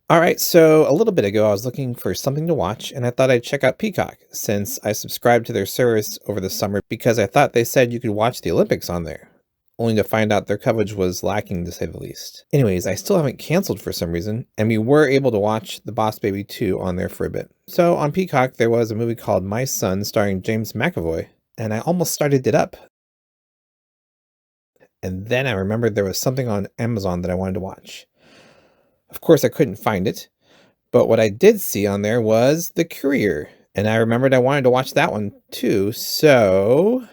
Alright, so a little bit ago, I was looking for something to watch, and I thought I'd check out Peacock, since I subscribed to their service over the summer because I thought they said you could watch the Olympics on there, only to find out their coverage was lacking, to say the least. Anyways, I still haven't canceled for some reason, and we were able to watch The Boss Baby 2 on there for a bit. So on Peacock, there was a movie called My Son starring James McAvoy, and I almost started it up. And then I remembered there was something on Amazon that I wanted to watch. Of course, I couldn't find it. But what I did see on there was The Courier, and I remembered I wanted to watch that one too, so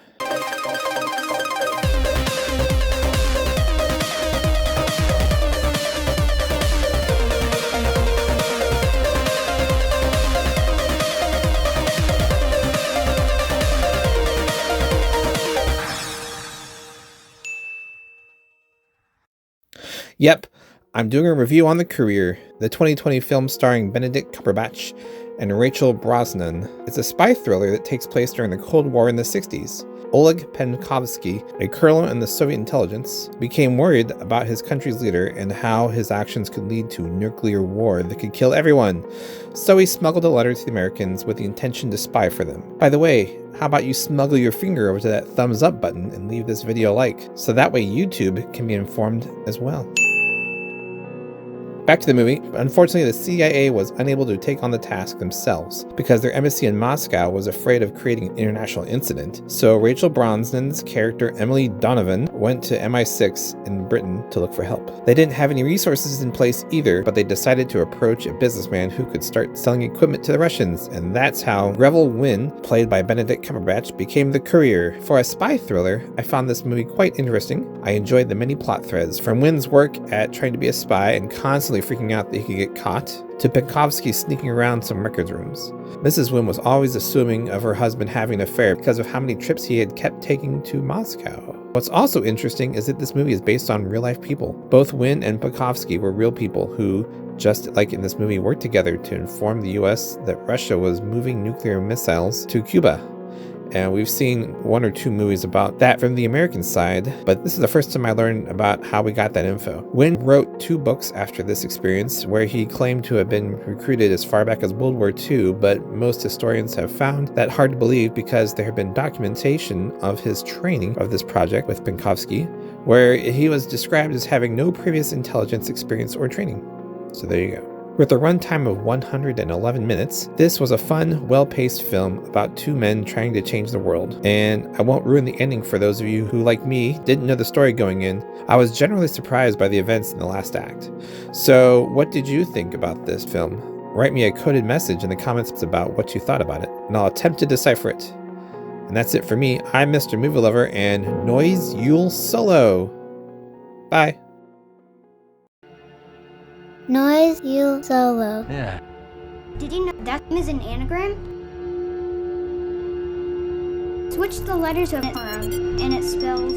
yep, I'm doing a review on The Courier, the 2020 film starring Benedict Cumberbatch and Rachel Brosnahan. It's a spy thriller that takes place during the Cold War in the 60s. Oleg Penkovsky, a colonel in the Soviet intelligence, became worried about his country's leader and how his actions could lead to nuclear war that could kill everyone. So he smuggled a letter to the Americans with the intention to spy for them. By the way, how about you smuggle your finger over to that thumbs up button and leave this video a like, so that way YouTube can be informed as well. Back to the movie. Unfortunately, the CIA was unable to take on the task themselves because their embassy in Moscow was afraid of creating an international incident. So Rachel Brosnahan's character Emily Donovan went to MI6 in Britain to look for help. They didn't have any resources in place either, but they decided to approach a businessman who could start selling equipment to the Russians, and that's how Revel Wynn, played by Benedict Cumberbatch, became the Courier. For a spy thriller, I found this movie quite interesting. I enjoyed the many plot threads, from Wynn's work at trying to be a spy and constantly freaking out that he could get caught, to Penkovsky sneaking around some records rooms. Mrs. Wynn was always assuming of her husband having an affair because of how many trips he had kept taking to Moscow. What's also interesting is that this movie is based on real-life people. Both Wynn and Penkovsky were real people who, just like in this movie, worked together to inform the US that Russia was moving nuclear missiles to Cuba. And we've seen one or two movies about that from the American side, but this is the first time I learned about how we got that info. Wynn wrote 2 books after this experience, where he claimed to have been recruited as far back as World War II, but most historians have found that hard to believe because there have been documentation of his training of this project with Penkovsky, where he was described as having no previous intelligence experience or training. So there you go. With a runtime of 111 minutes, this was a fun, well-paced film about 2 men trying to change the world. And I won't ruin the ending for those of you who, like me, didn't know the story going in. I was generally surprised by the events in the last act. So, what did you think about this film? Write me a coded message in the comments about what you thought about it, and I'll attempt to decipher it. And that's it for me. I'm Mr. Movie Lover, and Noise Yule Solo! Bye! Noise you solo. Yeah. Did you know that is an anagram? Switch the letters around and it spells